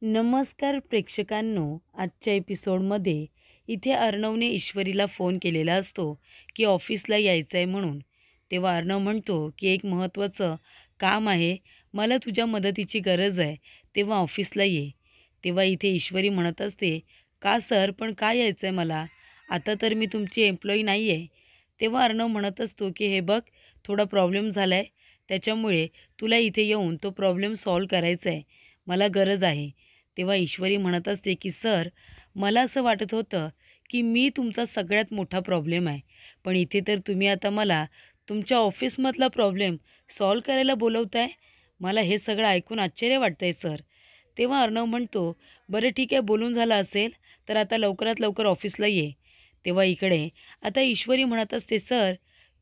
नमस्कार प्रेक्षकांनो, आजच्या एपिसोडमध्ये इथे अर्णवने ईश्वरीला फोन केलेला असतो की ऑफिसला यायचं आहे म्हणून. तेव्हा अर्णव म्हणतो की एक महत्त्वाचं काम आहे, मला तुझ्या मदतीची गरज आहे, तेव्हा ऑफिसला ये. तेव्हा इथे ईश्वरी म्हणत असते, का सर, पण का यायचं आहे मला? आता तर मी तुमची एम्प्लॉई नाही आहे. तेव्हा अर्णव म्हणत असतो की हे बघ, थोडा प्रॉब्लेम झाला आहे, त्याच्यामुळे तुला इथे येऊन तो प्रॉब्लेम सॉल्व करायचा आहे, मला गरज आहे. तेव्हा ईश्वरी म्हणत असते की सर, मला असं वाटत होतं की मी तुमचा सगळ्यात मोठा प्रॉब्लेम आहे, पण इथे तर तुम्ही आता मला तुमच्या ऑफिसमधला प्रॉब्लेम सॉल्व करायला बोलवताय. मला हे सगळं ऐकून आश्चर्य वाटतं आहे सर. तेव्हा अर्णव म्हणतो, बरं ठीक आहे, बोलून झालं असेल तर आता लवकरात लवकर ऑफिसला ये. तेव्हा इकडे आता ईश्वरी म्हणत असते, सर,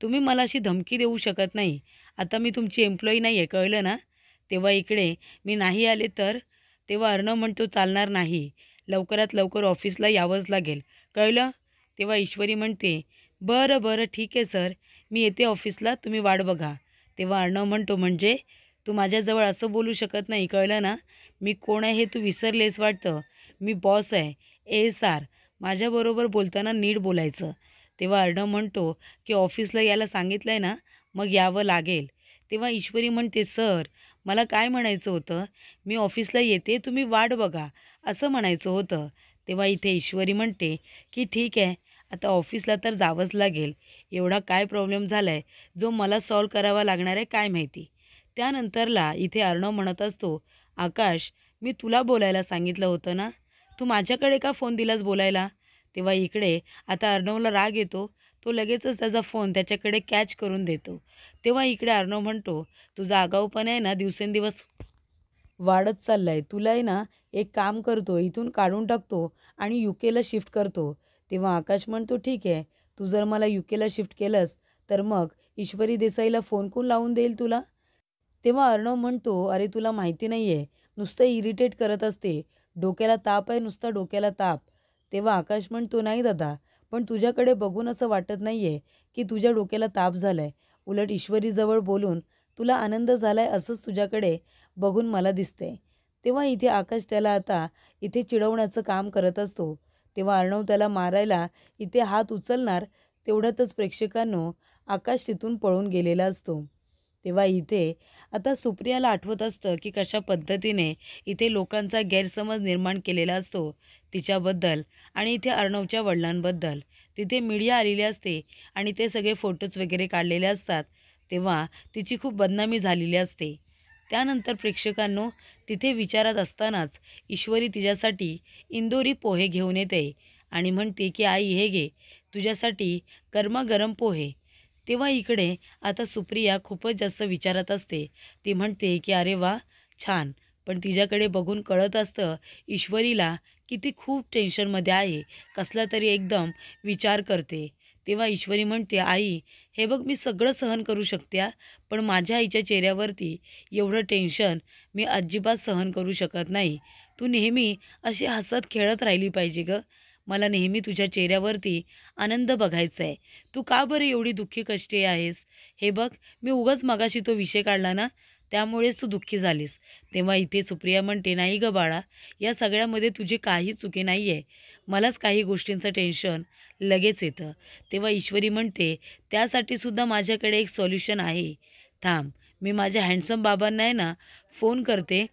तुम्ही मला अशी धमकी देऊ शकत नाही. आता मी तुमची एम्प्लॉई नाही आहे, कळलं ना? तेव्हा इकडे मी नाही आले तर? तेव्हा अर्णव म्हणतो, चालणार नाही, लवकरात लवकर ऑफिसला यावंच लागेल, कळलं? तेव्हा ईश्वरी म्हणते, बरं बरं ठीक आहे सर, मी येते ऑफिसला, तुम्ही वाट बघा. तेव्हा अर्णव म्हणतो, म्हणजे तू माझ्याजवळ असं बोलू शकत नाही, कळलं ना? मी कोण आहे हे तू विसरलेस वाटतं. मी बॉस आहे, ASR. माझ्याबरोबर बोलताना नीट बोलायचं. तेव्हा अर्णव म्हणतो की ऑफिसला यायला सांगितलं आहे ना, मग यावं लागेल. तेव्हा ईश्वरी म्हणते, सर, मला काय म्हणायचं होतं, मी ऑफिसला येते, तुम्ही वाट बघा, असं म्हणायचं होतं. तेव्हा इथे ईश्वरी म्हणते की ठीक आहे, आता ऑफिसला तर जावंच लागेल. एवढा काय प्रॉब्लेम झाला आहे जो मला सॉल्व करावा लागणार आहे काय माहिती. त्यानंतरला इथे अर्णव म्हणत असतो, आकाश, मी तुला बोलायला सांगितलं होतं ना, तू माझ्याकडे का फोन दिलास बोलायला? तेव्हा इकडे आता अर्णवला राग येतो. तो लगेचच त्याचा फोन त्याच्याकडे कॅच करून देतो. तेव्हा इकडे अर्णव म्हणतो, तुझा आगाऊपणा आहे ना दिवसेंदिवस वाढत चालला आहे. तुला आहे ना, एक काम करतो, इथून काढून टाकतो आणि UKला शिफ्ट करतो. तेव्हा आकाश म्हणतो, ठीक आहे, तू जर मला UKला शिफ्ट केलंस तर मग ईश्वरी देसाईला फोन कोण लावून देईल तुला? तेव्हा अर्णव म्हणतो, अरे तुला माहिती नाही आहे, नुसतं इरिटेट करत असते, डोक्याला ताप आहे, नुसता डोक्याला ताप. तेव्हा आकाश म्हणतो, नाही दादा, पण तुझ्याकडे बघून असं वाटत नाही आहे की तुझ्या डोक्याला ताप झाला आहे. उलट ईश्वरीजवळ बोलून तुला आनंद झाला आहे असंच तुझ्याकडे बघून मला दिसते. तेव्हा इथे आकाश त्याला आता इथे चिडवण्याचं काम करत असतो. तेव्हा अर्णव त्याला मारायला इथे हात उचलणार, तेवढ्यातच प्रेक्षकांनो आकाश तिथून पळून गेलेला असतो. तेव्हा इथे आता सुप्रियाला आठवत असतं की कशा पद्धतीने इथे लोकांचा गैरसमज निर्माण केलेला असतो तिच्याबद्दल आणि इथे अर्णवच्या वडिलांबद्दल. तिथे मीडिया आलेली असते आणि ते सगळे फोटोज वगैरे काढलेले असतात. तेव्हा तिची खूप बदनामी झालेली असते. त्यानंतर प्रेक्षकांनो तिथे विचारत असतानाच ईश्वरी तिच्यासाठी इंदोरी पोहे घेऊन येते आणि म्हणते की आई, हे घे तुझ्यासाठी गरमागरम पोहे. तेव्हा इकडे आता सुप्रिया खूपच जास्त विचारत असते. ती म्हणते की अरे वा, छान, पण तिच्याकडे बघून कळत असतं ईश्वरीला की ती खूप टेन्शनमध्ये आहे, कसला तरी एकदम विचार करते. तेव्हा ईश्वरी म्हणते, आई, हे बघ, मी सगळं सहन करू शकते हा, पण माझ्या आईच्या चेहऱ्यावरती एवढं टेन्शन मी अजिबात सहन करू शकत नाही. तू नेहमी अशी हसत खेळत राहिली पाहिजे गं. मला नेहमी तुझ्या चेहऱ्यावरती आनंद बघायचा आहे. तू का बरं एवढी दुःखी कष्टी आहेस? हे बघ, मी उगाच मगाशी तो विषय काढला ना, त्यामुळेच तू दुःखी झालीस. तेव्हा इथे सुप्रिया म्हणते, नाही गं बाळा, या सगळ्यामध्ये तुझी काही चुकी नाही आहे. मलाच काही गोष्टींचं टेन्शन लगेच येतं. तेव्हा ईश्वरी म्हणते, त्यासाठीसुद्धा माझ्याकडे एक सोल्युशन आहे. थांब, मी माझ्या हँडसम बाबांना आहे ना फोन करते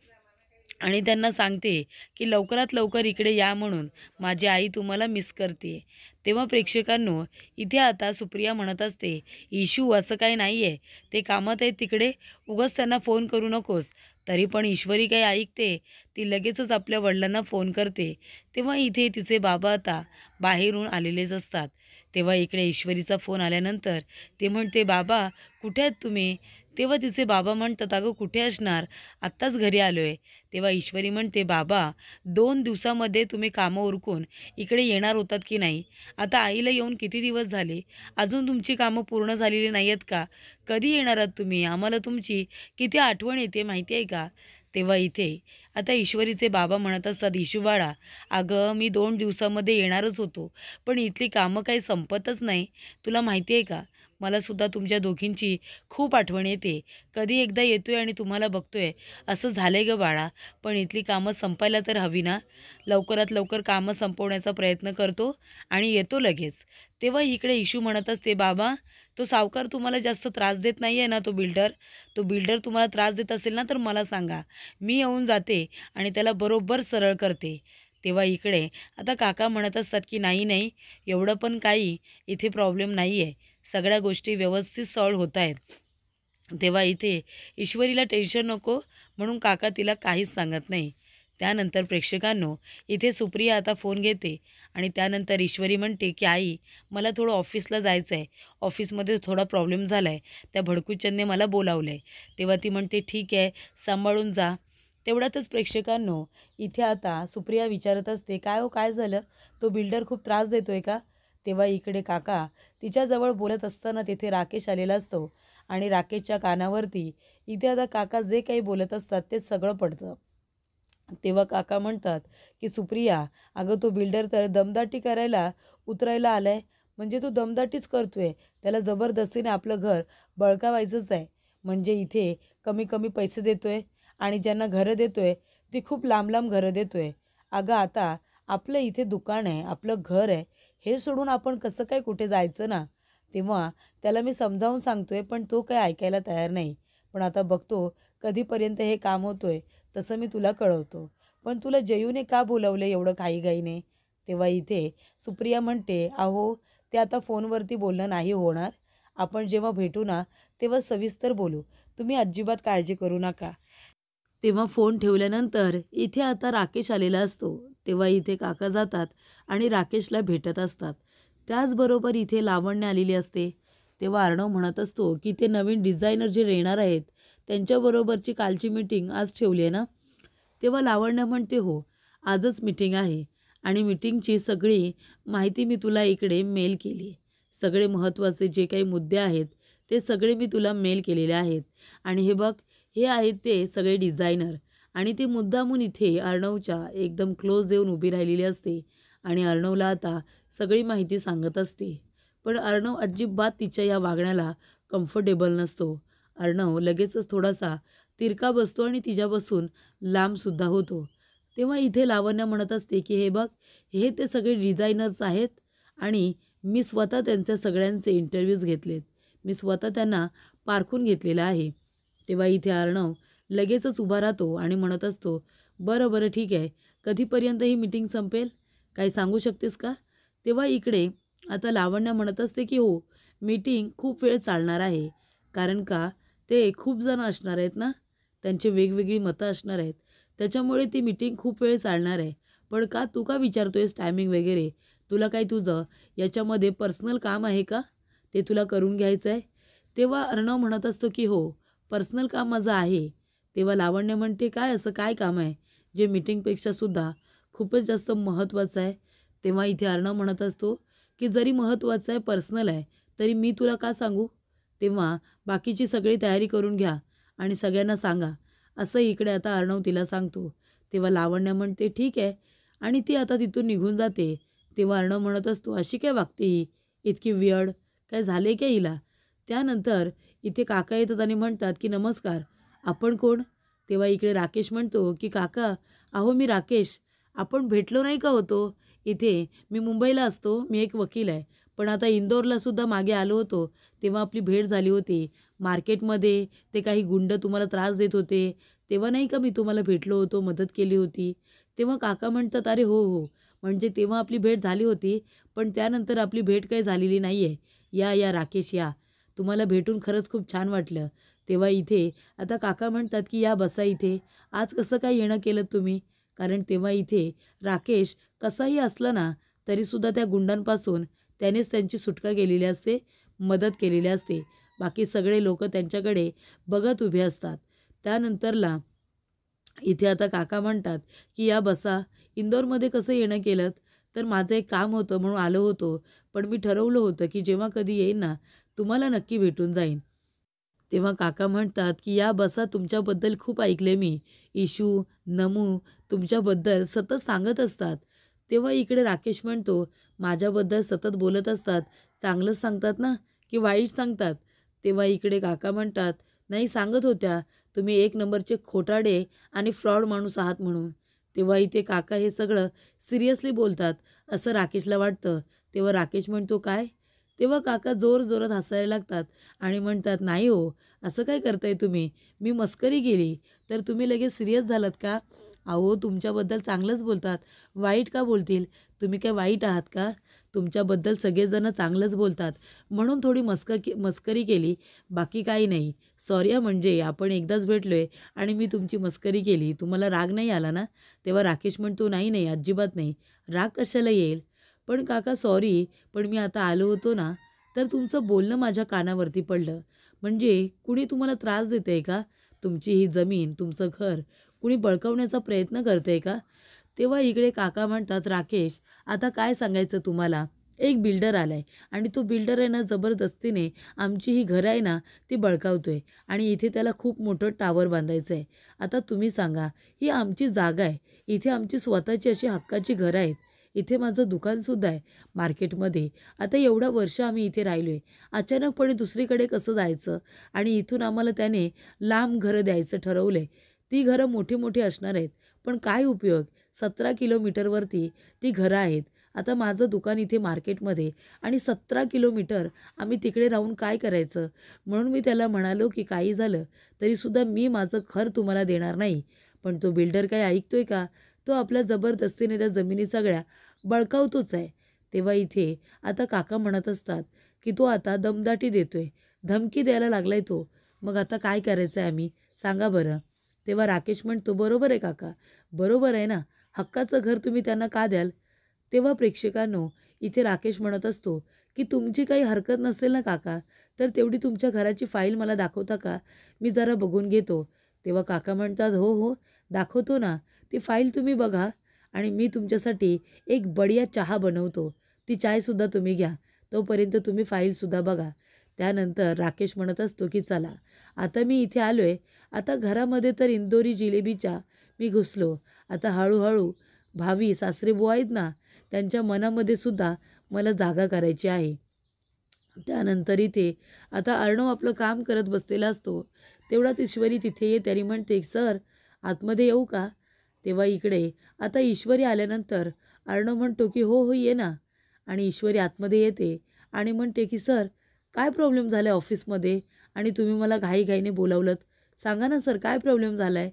आणि त्यांना सांगते की लवकरात लवकर इकडे या म्हणून, माझी आई तुम्हाला मिस करते. तेव्हा प्रेक्षकांनो इथे आता सुप्रिया म्हणत असते, इशू असं काही नाही आहे, ते कामात आहेत तिकडे, उगाच त्यांना फोन करू नकोस. तरी पण ईश्वरी काही ऐकते, ती लगेचच आपल्या वडिलांना फोन करते. तेव्हा इथे तिचे बाबा आता बाहेरून आलेलेच असतात. तेव्हा इकडे ईश्वरीचा फोन आल्यानंतर ते म्हणते, बाबा, कुठे आहेत तुम्ही? तेव्हा तिचे बाबा म्हणतात, अगं कुठे असणार, आत्ताच घरी आलो आहे. तेव्हा ईश्वरी म्हणते, बाबा, 2 दिवसामध्ये तुम्ही कामं उरकून इकडे येणार होतात की नाही? आता आईला येऊन किती दिवस झाले, अजून तुमची कामं पूर्ण झालेली नाही आहेत का? कधी येणार आहात तुम्ही? आम्हाला तुमची किती आठवण येते माहिती आहे का? तेव्हा इथे आता ईश्वरीचे बाबा म्हणत असतात, इशू बाळा, अगं मी 2 दिवसामध्ये येणारच होतो, पण इथली कामं काही संपतच नाही. तुला माहिती आहे का, मलासुद्धा तुमच्या दोघींची खूप आठवण येते. कधी एकदा येतोय आणि तुम्हाला बघतोय असं झालंय गं बाळा. पण इथली कामं संपायला तर हवी ना. लवकरात लवकर कामं संपवण्याचा प्रयत्न करतो आणि येतो लगेच. तेव्हा इकडे इशू म्हणत असते, बाबा तो सावकार तुम्हाला जास्त त्रास देत नाही आहे ना, तो बिल्डर तुम्हाला त्रास देत असेल ना तर मला सांगा. मी येऊन जाते आणि त्याला बरोबर सरळ करते. तेव्हा इकडे आता काका म्हणत असतात की नाही नाही, एवढं पण काही इथे प्रॉब्लेम नाही आहे. सगळ्या गोष्टी व्यवस्थित सॉल्व्ह होत आहेत. तेव्हा इथे ईश्वरीला टेन्शन नको म्हणून काका तिला काहीच सांगत नाही. त्यानंतर प्रेक्षकांनो, इथे सुप्रिया आता फोन घेते आणि त्यानंतर ईश्वरी म्हणते की आई, मला थोडं ऑफिसला जायचं आहे. ऑफिसमध्ये थोडा प्रॉब्लेम झाला आहे. त्या भडकूचंदने मला बोलावलं आहे. तेव्हा ती म्हणते ठीक आहे, सांभाळून जा. तेवढ्यातच प्रेक्षकांनो, इथे आता सुप्रिया विचारत असते, काय हो काय झालं? तो बिल्डर खूप त्रास देतोय का? तेव्हा इकडे काका तिच्याजवळ बोलत असताना तिथे राकेश आलेला असतो आणि राकेशच्या कानावरती इथे आता काका जे काही बोलत असतात ते सगळं पडतं. तेव्हा काका म्हणतात की सुप्रिया, अगं तो बिल्डर तर दमदाटी करायला उतरायला आलाय. म्हणजे तो दमदाटीच करतोय. त्याला जबरदस्तीने आपलं घर बळकावायचंच आहे. म्हणजे इथे कमी कमी पैसे देतोय आणि ज्यांना घरं देतोय ती खूप लांब लांब घरं देतोय. अगं आता आपलं इथे दुकान आहे, आपलं घर आहे, हे सोडून आपण कसं काय कुठे जायचं ना. तेव्हा त्याला मी समजावून सांगतोय पण तो काय ऐकायला तयार नाही. पण आता बघतो कधीपर्यंत हे काम होतोय, तसं मी तुला कळवतो. पण तुला जयूने का बोलावलं एवढं घाईघाईने? तेव्हा इथे सुप्रिया म्हणते, अहो ते आता फोनवरती बोलणं नाही होणार. आपण जेव्हा भेटू ना तेव्हा सविस्तर बोलू. तुम्ही अजिबात काळजी करू नका. तेव्हा फोन ठेवल्यानंतर इथे आता राकेश आलेला असतो. तेव्हा इथे काका जातात आणि राकेशला भेटत असतात. त्याचबरोबर इथे लावण्य आलेली असते. तेव्हा अर्णव म्हणत असतो की ते नवीन डिझायनर जे येणार आहेत त्यांच्याबरोबरची कालची मीटिंग आज ठेवली आहे ना. तेव्हा लावण्य म्हणते, हो आजच मीटिंग आहे आणि मीटिंगची सगळी माहिती मी तुला इकडे मेल केली. सगळे महत्त्वाचे जे काही मुद्दे आहेत ते सगळे मी तुला मेल केलेले आहेत. आणि हे बघ, हे आहेत ते सगळे डिझायनर आणि ते मुद्दामून इथे अर्णवच्या एकदम क्लोज येऊन उभी राहिलेली असते आणि अर्णवला आता सगळी माहिती सांगत असते. पण अर्णव अजिबात तिच्या या वागण्याला कम्फर्टेबल नसतो. अर्णव लगेचच थोडासा तिरका बसतो आणि तिच्यापासून लांबसुद्धा होतो. तेव्हा इथे लावण्य म्हणत असते की हे बघ, हे ते सगळे डिझायनर्स आहेत आणि मी स्वतः त्यांच्या सगळ्यांचे इंटरव्ह्यूज घेतलेत. मी स्वतः त्यांना पारखून घेतलेलं आहे. तेव्हा इथे अर्णव लगेचच उभा राहतो आणि म्हणत असतो, बरं बरं ठीक आहे, कधीपर्यंत ही मीटिंग संपेल, काही सांगू शकतेस का? तेव्हा इकडे आता लावण्य म्हणत असते की हो, मीटिंग खूप वेळ चालणार आहे. कारण का ते खूप जण असणार आहेत ना, त्यांची वेगवेगळी मतं असणार आहेत. त्याच्यामुळे ती मीटिंग खूप वेळ चालणार आहे. पण का तू का विचारतोयस टायमिंग वगैरे? तुला काही तुझं याच्यामध्ये पर्सनल काम आहे का? ते तुला करून घ्यायचं आहे? तेव्हा अर्णव म्हणत असतो की हो, पर्सनल काम माझं आहे. तेव्हा लावण्य म्हणते, काय असं काय काम आहे जे मीटिंगपेक्षासुद्धा खूपच जास्त महत्त्वाचं आहे? तेव्हा इथे अर्णव म्हणत असतो की जरी महत्त्वाचं आहे, पर्सनल आहे, तरी मी तुला का सांगू? तेव्हा बाकीची सगळी तयारी करून घ्या आणि सगळ्यांना सांगा, असं इकडे आता अर्णव तिला सांगतो. तेव्हा लावण्य म्हणते ठीक आहे आणि ती आता तिथून निघून जाते. तेव्हा अर्णव म्हणत असतो, अशी काय वागते ही, इतकी वियर्ड, काय झाले काय हिला? त्यानंतर इथे काका येतात आणि म्हणतात की नमस्कार, आपण कोण? तेव्हा इकडे राकेश म्हणतो की काका, अहो मी राकेश, आपण भेटलो नाही का होतो इथे? मी मुंबईला असतो, मी एक वकील आहे. पण आता इंदोरला सुद्धा मागे आलो होतो, तेव्हा आपली भेट झाली होती. मार्केटमध्ये ते काही गुंड तुम्हाला त्रास देत होते, तेव्हा नाही का मी तुम्हाला भेटलो होतो, मदत केली होती. तेव्हा काका म्हणतात, अरे हो हो, म्हणजे तेव्हा आपली भेट झाली होती, पण त्यानंतर आपली भेट काही झालेली नाही आहे. या या राकेश या, तुम्हाला भेटून खरंच खूप छान वाटलं. तेव्हा इथे आता काका म्हणतात की या बसा इथे, आज कसं काय येणं केलं तुम्ही? कारण तेव्हा इथे राकेश कसाही असला ना तरीसुद्धा त्या गुंडांपासून त्यानेच त्यांची सुटका केलेली असते, मदत केलेली असते. बाकी सगळे लोक त्यांच्याकडे बघत उभे असतात. त्यानंतरला इथे आता काका म्हणतात की या बसा, इंदोरमध्ये कसं येणं केलं? तर माझं एक काम होतं म्हणून आलो होतो, पण मी ठरवलं होतं की जेव्हा कधी येईन ना तुम्हाला नक्की भेटून जाईन. तेव्हा काका म्हणतात की या बसा, तुमच्याबद्दल खूप ऐकले मी. इशू, नमू तुमच्याबद्दल सतत सांगत असतात. तेव्हा इकडे राकेश म्हणतो, माझ्याबद्दल सतत बोलत असतात, चांगलंच सांगतात ना, की वाईट सांगतात? तेव्हा इकडे काका म्हणतात, नाही सांगत होत्या तुम्ही एक नंबरचे खोटाडे आणि फ्रॉड माणूस आहात म्हणून. तेव्हा इथे काका हे सगळं सिरियसली बोलतात असं राकेशला वाटतं. तेव्हा राकेश म्हणतो काय? तेव्हा काका जोरजोरात हसायला लागतात आणि म्हणतात, नाही हो, असं काय करताय तुम्ही? मी मस्करी केली तर तुम्ही लगेच सिरियस झालात का? अहो तुमच्याबद्दल चांगलंच बोलतात, वाईट का बोलतील? तुम्ही काय वाईट आहात का? तुमच्याबद्दल सगळेजण चांगलंच बोलतात म्हणून थोडी मस्करी केली, बाकी काही नाही. सॉरी हां, म्हणजे आपण एकदाच भेटलोय आणि मी तुमची मस्करी केली, तुम्हाला राग नाही आला ना? तेव्हा राकेश म्हणतो, नाही नाही, अजिबात नाही, राग कशाला येईल? पण काका सॉरी, पण मी आता आलो होतो ना, तर तुमचं बोलणं माझ्या कानावरती पडलं. म्हणजे कुणी तुम्हाला त्रास देतं आहे का? तुमची ही जमीन, तुमचं घर कुणी बळकावण्याचा प्रयत्न करतं आहे का? तेव्हा इकडे काका म्हणतात, राकेश आता काय सांगायचं तुम्हाला? एक बिल्डर आलाय आणि तो बिल्डर आहे ना जबरदस्तीने आमची ही घरं आहे ना ती बळकावतोय आणि इथे त्याला खूप मोठं टावर बांधायचं आहे. आता तुम्ही सांगा, ही आमची जागा आहे, इथे आमची स्वतःची अशी हक्काची घरं आहेत. इथे माझं दुकानसुद्धा आहे मार्केटमध्ये. आता एवढं वर्ष आम्ही इथे राहिलो आहे. अचानकपणे दुसरीकडे कसं जायचं? आणि इथून आम्हाला त्याने लांब घरं द्यायचं ठरवलं आहे. ती घरं मोठी मोठी असणार आहेत, पण काय उपयोग? 17 किलोमीटरवरती ती घरं आहेत. आता माझं दुकान इथे मार्केटमध्ये आणि 17 किलोमीटर आम्ही तिकडे राहून काय करायचं? म्हणून मी त्याला म्हणालो, की काही झालं तरीसुद्धा मी माझं घर तुम्हाला देणार नाही. पण तो बिल्डर काय ऐकतोय का? तो आपल्या जबरदस्तीने त्या जमिनी सगळ्या बळकावतोच आहे. तेव्हा इथे आता काका म्हणत असतात, की तो आता दमदाटी देतोय, धमकी द्यायला लागलाय तो. मग आता काय करायचं आहे आम्ही? सांगा बरं. तेव्हा राकेश म्हणतो, बरोबर आहे काका, बरोबर आहे ना, हक्काचं घर तुम्ही त्यांना का द्याल? तेव्हा प्रेक्षकांनो, इथे राकेश म्हणत असतो, की तुमची काही हरकत नसेल ना काका, तर तेवढी तुमच्या घराची फाईल मला दाखवता का? मी जरा बघून घेतो. तेव्हा काका म्हणतात, हो हो, दाखवतो ना, ती फाईल तुम्ही बघा आणि मी तुमच्यासाठी एक बढिया चहा बनवतो. ती चायसुद्धा तुम्ही घ्या. तोपर्यंत तुम्ही फाईलसुद्धा बघा. त्यानंतर राकेश म्हणत असतो, की चला आता मी इथे आलो आहे. आता घरामध्ये तर इंदोरी जिलेबीच्या मी घुसलो. आता हळूहळू भावी सासरेबुवा आहेत ना, त्यांच्या मनामध्ये सुद्धा मला जागा करायची आहे. त्यानंतर इथे आता अर्णव आपलं काम करत बसलेला असतो. तेवढ्यात ईश्वरी तिथे येते आणि म्हणते, सर आतमध्ये येऊ का? तेव्हा इकडे आता ईश्वरी आल्यानंतर अर्णव म्हणतो, की हो हो ये ना. आणि ईश्वरी आतमध्ये येते आणि म्हणते, की सर काय प्रॉब्लेम झाला आहे ऑफिसमध्ये आणि तुम्ही मला घाईघाईने बोलावलंत? सांगा ना सर, काय प्रॉब्लेम झाला आहे?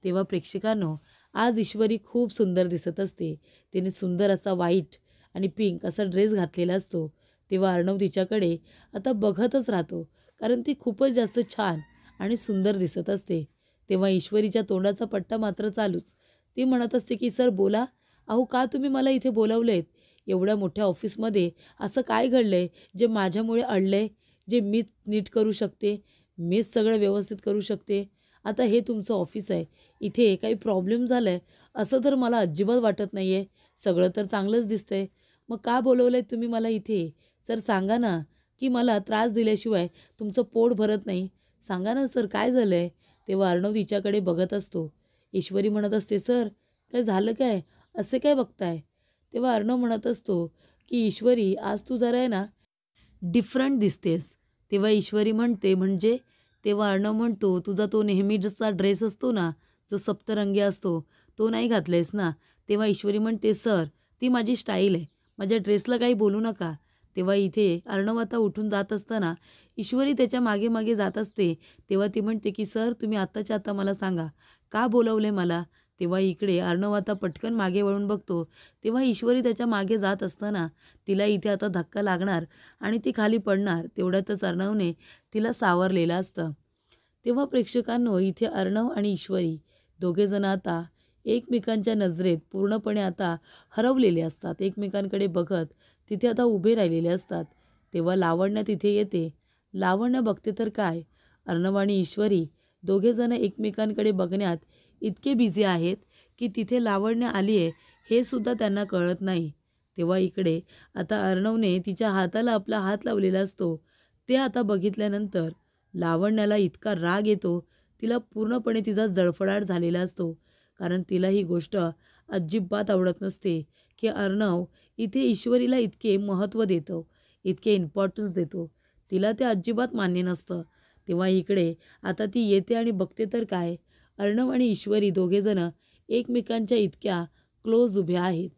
तेव्हा प्रेक्षकांनो, आज ईश्वरी खूप सुंदर दिसत असते. तिने सुंदर असा व्हाईट आणि पिंक असा ड्रेस घातलेला असतो. तेव्हा अर्णव तिच्याकडे आता बघतच राहतो, कारण ती खूपच जास्त छान आणि सुंदर दिसत असते. तेव्हा ईश्वरीच्या तोंडाचा पट्टा मात्र चालूच. ती म्हणत असते, की सर बोला, अहो का तुम्ही मला इथे बोलावलेत? एवढ्या मोठ्या ऑफिसमध्ये असं काय घडलं आहे जे माझ्यामुळे अडलं आहे, जे मीच नीट करू शकते, मीच सगळं व्यवस्थित करू शकते? आता हे तुमचं ऑफिस आहे, इथे काही प्रॉब्लेम झाला आहे असं तर मला अजिबात वाटत नाही आहे. सगळं तर चांगलंच दिसतंय. मग का बोलवलं आहे तुम्ही मला इथे? सर सांगा ना, की मला त्रास दिल्याशिवाय तुमचं पोट भरत नाही. सांगा ना सर, काय झालं आहे? तेव्हा अर्णव तिच्याकडे बघत असतो. ईश्वरी म्हणत असते, सर काय झालं काय? असे काय बघताय? तेव्हा अर्णव म्हणत असतो, की ईश्वरी आज तू जरा आहे ना डिफरंट दिसतेस. तेव्हा ईश्वरी म्हणते, म्हणजे? तेव्हा अर्णव म्हणतो, तुझा तो नेहमीचा ड्रेस असतो ना, जो सप्तरंगी असतो, तो नाही घातलेस ना. तेव्हा ईश्वरी म्हणते, सर ती माझी स्टाईल आहे, माझ्या ड्रेसला काही बोलू नका. तेव्हा इथे अर्णव आता उठून जात असताना ईश्वरी त्याच्या मागे मागे जात असते. तेव्हा ती म्हणते, की सर तुम्ही आत्ताच्या आत्ता मला सांगा, का बोलवले मला? तेव्हा इकडे अर्णव आता पटकन मागे वळून बघतो. तेव्हा ईश्वरी त्याच्या मागे जात असताना तिला इथे आता धक्का लागणार आणि ती खाली पडणार. तेवढ्यातच अर्णवने तिला सावरलेलं असतं. तेव्हा प्रेक्षकांनो, इथे अर्णव आणि ईश्वरी दोघेजण आता एकमेकांच्या नजरेत पूर्णपणे आता हरवलेले असतात. एकमेकांकडे बघत तिथे आता उभे राहिलेले असतात. तेव्हा लावण्य तिथे येते. लावण्य बघते तर काय, अर्णव आणि ईश्वरी दोघेजण एकमेकांकडे बघण्यात इतके बिझी आहेत, की तिथे लावण्य आली आहे हे सुद्धा त्यांना कळत नाही. तेव्हा इकडे आता अर्णवने तिच्या हाताला आपला हात लावलेला असतो. ते आता बघितल्यानंतर लावण्याला इतका राग येतो, तिला पूर्णपणे तिचा जळफळाट झालेला असतो. कारण तिला ही गोष्ट अजिबात आवडत नसते, की अर्णव इथे ईश्वरीला इतके महत्त्व देतो, इतके इम्पॉर्टन्स देतो. तिला ते अजिबात मान्य नसतं. तेव्हा इकडे आता ती येते आणि बघते तर काय, अर्णव आणि ईश्वरी दोघेजणं एकमेकांच्या इतक्या क्लोज उभ्या आहेत.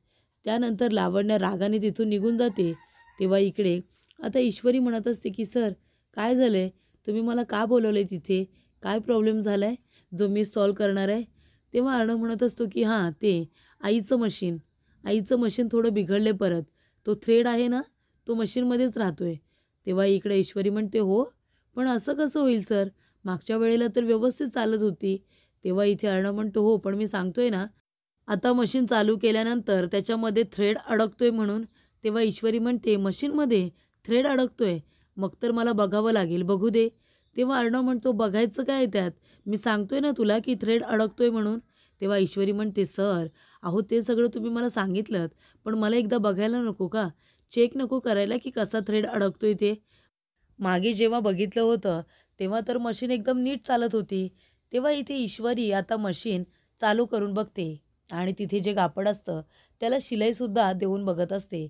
त्यानंतर लावण्य रागाने तिथून निघून जाते. तेव्हा इकडे आता ईश्वरी म्हणत असते की सर काय झालं आहे, तुम्ही मला का बोलवलं आहे तिथे, काय प्रॉब्लेम झाला आहे जो मी सॉल्व करणार आहे. तेव्हा अर्णव म्हणत असतो की हां ते आईचं मशीन थोडं बिघडले परत, तो थ्रेड आहे ना तो मशीनमध्येच राहतो आहे. तेव्हा इकडे ईश्वरी म्हणते हो पण असं कसं होईल सर, मागच्या वेळेला तर व्यवस्थित चालत होती. तेव्हा इथे अर्णव म्हणतो हो पण मी सांगतोय ना आता मशीन चालू केल्यानंतर त्याच्यामध्ये थ्रेड अडकतोय म्हणून. तेव्हा ईश्वरी म्हणते मशीनमध्ये थ्रेड अडकतोय, मग तर मला बघावं लागेल, बघू दे. तेव्हा अर्णव म्हणतो बघायचं काय त्यात, मी सांगतोय ना तुला की थ्रेड अडकतोय म्हणून. तेव्हा ईश्वरी म्हणते सर अहो ते सगळं तुम्ही मला सांगितलं पण मला एकदा बघायला नको का, चेक नको करायला की कसा थ्रेड अडकतोय ते. मागे जेव्हा बघितलं होतं तेव्हा तर मशीन एकदम नीट चालत होती. तेव्हा इथे ईश्वरी आता मशीन चालू करून बघते आणि तिथे जे कापड असतं त्याला शिलाईसुद्धा देऊन बघत असते.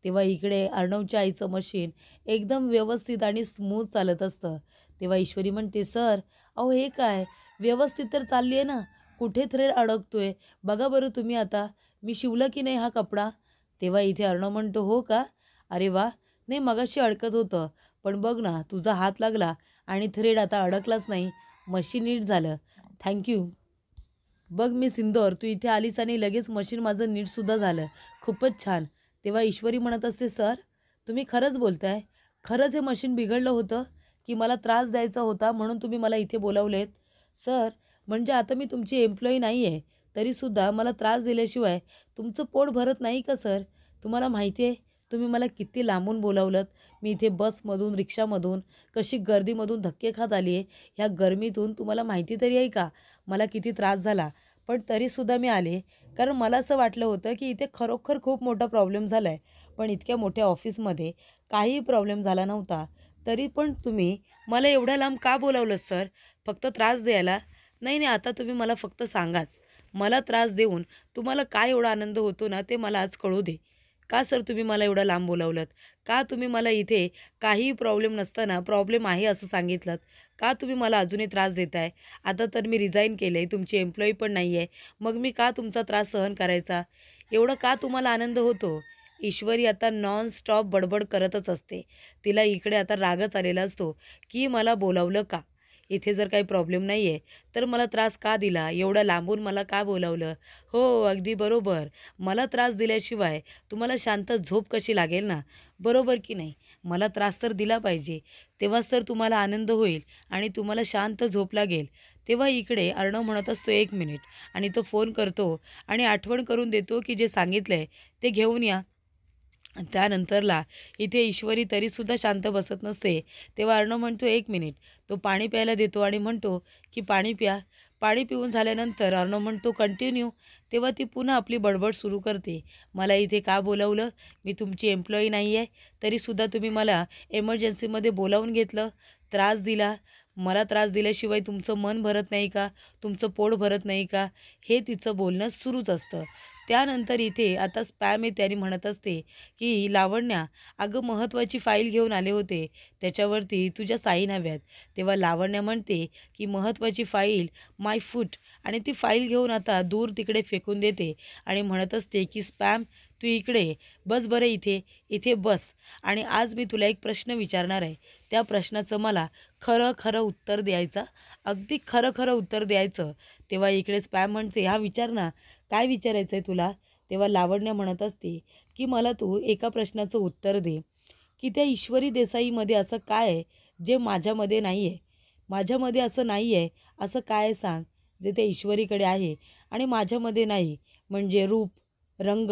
तेव्हा इकडे अर्णवच्या आईचं मशीन एकदम व्यवस्थित आणि स्मूथ चालत असतं. तेव्हा ईश्वरी म्हणते सर अहो हे काय, व्यवस्थित तर चालली आहे ना, कुठे थ्रेड अडकतोय बघा बरं तुम्ही आता, मी शिवलं की नाही हा कपडा. तेव्हा इथे अर्णव म्हणतो हो का, अरे वा, नाही मगाशी अडकत होतं पण बघ ना तुझा हात लागला आणि थ्रेड आता अडकलाच नाही, मशीन नीट झालं, थँक्यू. बघ मी सिंदोर तू इथे आलीस आणि लगेच मशीन माझं नीटसुद्धा झालं, खूपच छान. तेव्हा ईश्वरी म्हणत असते सर तुम्ही खरंच बोलताय, खरंच हे मशीन बिघडलं होतं की मला त्रास द्यायचा होता म्हणून तुम्ही मला इथे बोलावलेत. सर म्हणजे आता मी तुमची एम्प्लॉई नाही आहे तरीसुद्धा मला त्रास दिल्याशिवाय तुमचं पोट भरत नाही का सर. तुम्हाला माहिती आहे तुम्ही मला किती लांबून बोलावलं, मी इथे बसमधून रिक्षामधून कशी गर्दीमधून धक्के खात आली आहे, ह्या गरमीतून तुम्हाला माहिती तरी आहे का मला किती त्रास झाला. पण तरीसुद्धा मी आले कारण मला असं वाटलं होतं की इथे खरोखर खूप मोठा प्रॉब्लेम झाला आहे. पण इतक्या मोठ्या ऑफिसमध्ये काहीही प्रॉब्लेम झाला नव्हता, तरी पण तुम्ही मला एवढ्या लांब का बोलावलं सर, फक्त त्रास द्यायला. नाही नाही आता तुम्ही मला फक्त सांगाच, मला त्रास देऊन तुम्हाला काय एवढा आनंद होतो ना ते मला आज कळू दे. का सर तुम्ही मला एवढं लांब बोलावलं, का तुम्ही मला इथे काहीही प्रॉब्लेम नसताना प्रॉब्लेम आहे असं सांगितलं, का तुम्ही मला अजूनही त्रास देताय. आता तर मी रिझाईन केलं आहे, तुमची एम्प्लॉई पण नाही आहे, मग मी का तुमचा त्रास सहन करायचा, एवढं का तुम्हाला आनंद होतो. ईश्वरी आता नॉन स्टॉप बडबड करतच असते. तिला इकडे आता रागच आलेला असतो की मला बोलावलं का, इथे जर काही प्रॉब्लेम नाही आहे तर मला त्रास का दिला, एवढं लांबून मला का बोलावलं. हो अगदी बरोबर, मला त्रास दिल्याशिवाय तुम्हाला शांत झोप कशी लागेल ना, बरोबर की नाही, मला त्रास तर दिला पाहिजे तेव्हाच तर तुम्हाला आनंद होईल आणि तुम्हाला शांत झोप लागेल. तेव्हा इकडे अर्णव म्हणत असतो 1 मिनिट आणि तो फोन करतो आणि आठवण करून देतो की जे सांगितलं आहे ते घेऊन या. त्यानंतरला इथे ईश्वरी तरीसुद्धा शांत बसत नसते. तेव्हा अर्णव म्हणतो 1 मिनिट, तो पाणी प्यायला देतो आणि म्हणतो की पाणी प्या. पाणी पिऊन झाल्यानंतर अर्णव म्हणतो कंटिन्यू. तेव्हा ती पुन्हा आपली बडबड सुरू करते, मला इथे का बोलावलं, मी तुमची एम्प्लॉई नाही आहे तरीसुद्धा तुम्ही मला एमर्जन्सीमध्ये बोलावून घेतलं, त्रास दिला, मला त्रास दिल्याशिवाय तुमचं मन भरत नाही का, तुमचं पोट भरत नाही का, हे तिचं बोलणं सुरूच असतं. त्यानंतर इथे आता स्पॅम येते आणि म्हणत असते की लावण्या अगं महत्त्वाची फाईल घेऊन आले होते त्याच्यावरती तुझ्या साईन हव्यात. तेव्हा लावण्या म्हणते की महत्त्वाची फाईल माय फूट आणि ती फाईल घेऊन आता दूर तिकडे फेकून देते आणि म्हणत असते की स्पॅम तू इकडे ये. बस बरं इथे इथे बस आणि आज मी तुला एक प्रश्न विचारणार आहे, त्या प्रश्नाचं मला खरं खरं उत्तर द्यायचं, अगदी खरं खरं उत्तर द्यायचं. तेव्हा इकडे स्पॅम म्हणते हा विचार ना, काय विचारायचं आहे तुला. तेव्हा लावण्य म्हणत असते की मला तू एका प्रश्नाचं उत्तर दे की त्या ईश्वरी देसाईमध्ये असं काय आहे जे माझ्यामध्ये नाही आहे, माझ्यामध्ये असं नाही आहे असं काय सांग जे त्या ईश्वरीकडे आहे आणि माझ्यामध्ये नाही. म्हणजे रूप, रंग,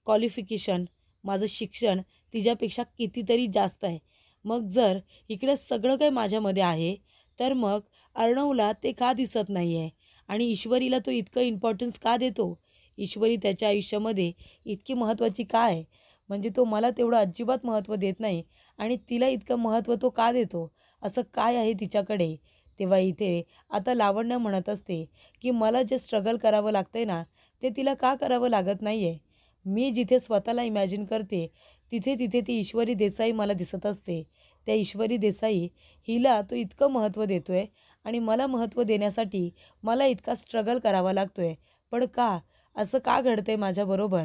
क्वालिफिकेशन, माझं शिक्षण तिच्यापेक्षा कितीतरी जास्त आहे. मग जर इकडे सगळं काही माझ्यामध्ये आहे तर मग अर्णवला ते का दिसत नाही आहे आणि ईश्वरीला तो इतकं इम्पॉर्टन्स का देतो, ईश्वरी त्याच्या आयुष्यामध्ये इतकी महत्त्वाची का आहे, म्हणजे तो मला तेवढं अजिबात महत्त्व देत नाही आणि तिला इतकं महत्त्व तो का देतो, असं काय आहे तिच्याकडे. तेव्हा इथे आता लावण्य म्हणत असते की मला जे स्ट्रगल करावं लागतं आहे ना ते तिला का करावं लागत नाही आहे. मी जिथे स्वतःला इमॅजिन करते तिथे तिथे ती ईश्वरी देसाई मला दिसत असते. त्या ईश्वरी देसाई हिला तो इतकं महत्त्व देतोय आणि मला महत्त्व देण्यासाठी मला इतका स्ट्रगल करावा लागतोय. पण का? असं का घडतंय माझ्याबरोबर?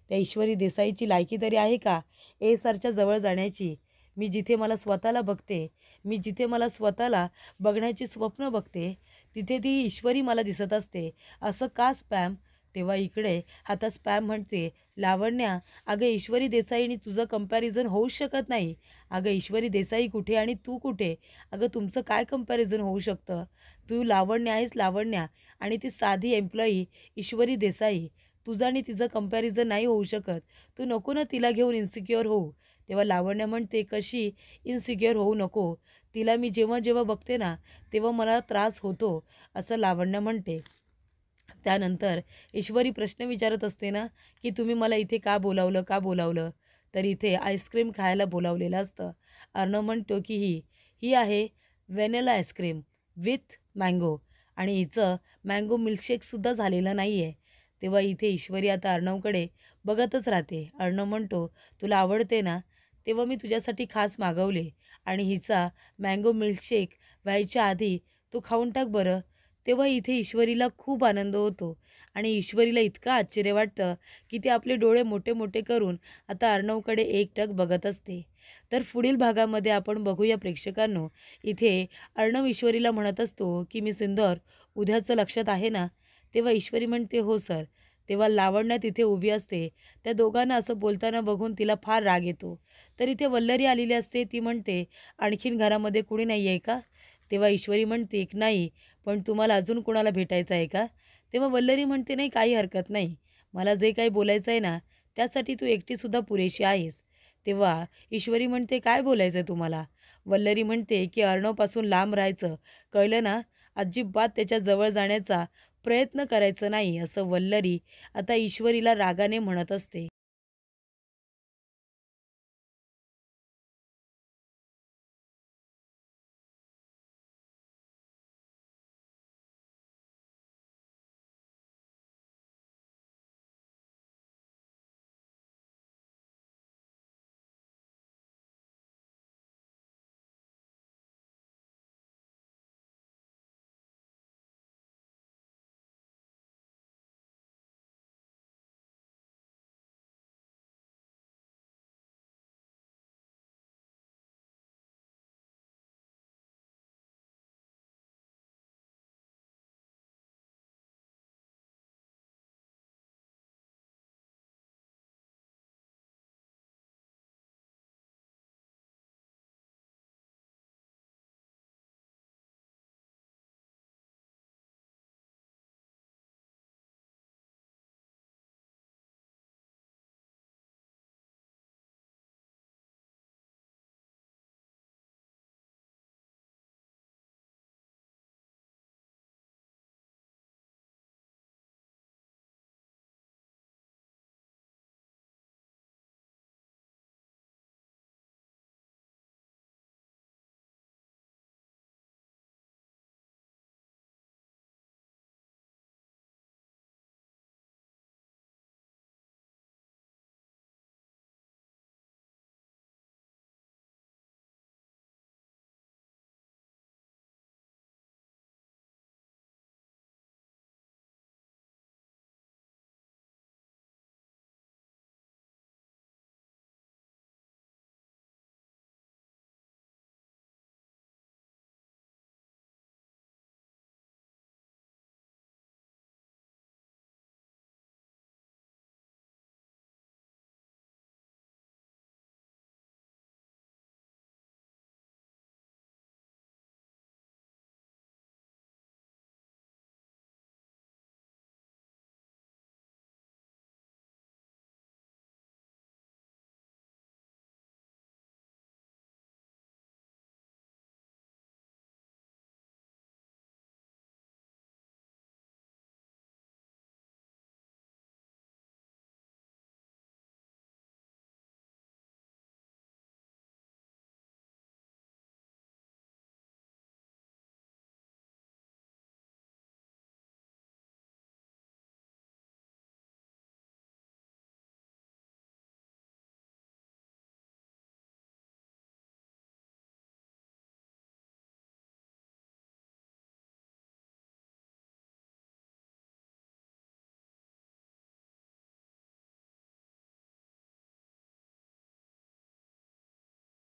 त्या ईश्वरी देसाईची लायकी तरी आहे का सरच्या जवळ जाण्याची? मी जिथे मला स्वतःला बघते, मी जिथे मला स्वतःला बघण्याची स्वप्न बघते, तिथे ती ईश्वरी मला दिसत असते. असं का स्पॅम? तेव्हा इकडे आता स्पॅम म्हणते, लावण्या, अगं ईश्वरी देसाईनी तुझं कंपॅरिझन होऊच शकत नाही. अगं ईश्वरी देसाई कुठे आणि तू कुठे? अगं तुमचं काय कंपॅरिझन होऊ शकतं? तू लावण्या आहेस, लावण्या, आणि ती साधी एम्प्लॉई ईश्वरी देसाई. तुझं आणि तिचं कंपॅरिझन नाही होऊ शकत. तू नको ना तिला घेऊन इन्सिक्युअर होऊ. तेव्हा लावण्य म्हणते, कशी इन्सिक्युअर होऊ नको? तिला मी जेव्हा जेव्हा बघते ना तेव्हा मला त्रास होतो, असं लावण्य म्हणते. त्यानंतर ईश्वरी प्रश्न विचारत असते ना, की तुम्ही मला इथे का बोलावलं, का बोलावलं? तर इथे आईस्क्रीम खायला बोलावलेलं असतं. अर्णव म्हणतो की ही आहे व्हॅनिला आईस्क्रीम विथ मँगो, आणि हिचं मँगो मिल्कशेकसुद्धा झालेलं नाही आहे. तेव्हा इथे ईश्वरी आता अर्णवकडे बघतच राहते. अर्णव म्हणतो, तुला आवडते ना? तेव्हा मी तुझ्यासाठी खास मागवले, आणि हिचा मँगो मिल्कशेक व्हायच्या आधी तू खाऊन टाक बरं. तेव्हा इथे ईश्वरीला खूप आनंद होतो आणि ईश्वरीला इतकं आश्चर्य वाटतं की ती आपले डोळे मोठे मोठे करून आता अर्णवकडे एकटक बघत असते. तर पुढील भागामध्ये आपण बघूया प्रेक्षकांनो, इथे अर्णव ईश्वरीला म्हणत असतो की मी सिंदूर, उद्याचं लक्षात आहे ना? तेव्हा ईश्वरी म्हणते, हो सर. तेव्हा लावण्या तिथे उभी असते. त्या दोघांना असं बोलताना बघून तिला फार राग येतो. तर इथे वल्लरी आलेली असते. ती म्हणते, आणखीन घरामध्ये कुणी नाही आहे का? तेव्हा ईश्वरी म्हणते, नाही, पण तुम्हाला अजून कोणाला भेटायचं आहे का? तेव्हा वल्लरी म्हणते, नाही, काही हरकत नाही. मला जे काही बोलायचं आहे ना त्यासाठी तू एकटीसुद्धा पुरेशी आहेस. तेव्हा ईश्वरी म्हणते, काय बोलायचं आहे तुम्हाला? वल्लरी म्हणते की अर्णवपासून लांब राहायचं, कळलं ना? अजिबात त्याच्या जवळ जाण्याचा प्रयत्न करायचं नाही, असं वल्लरी आता ईश्वरीला रागाने म्हणत असते.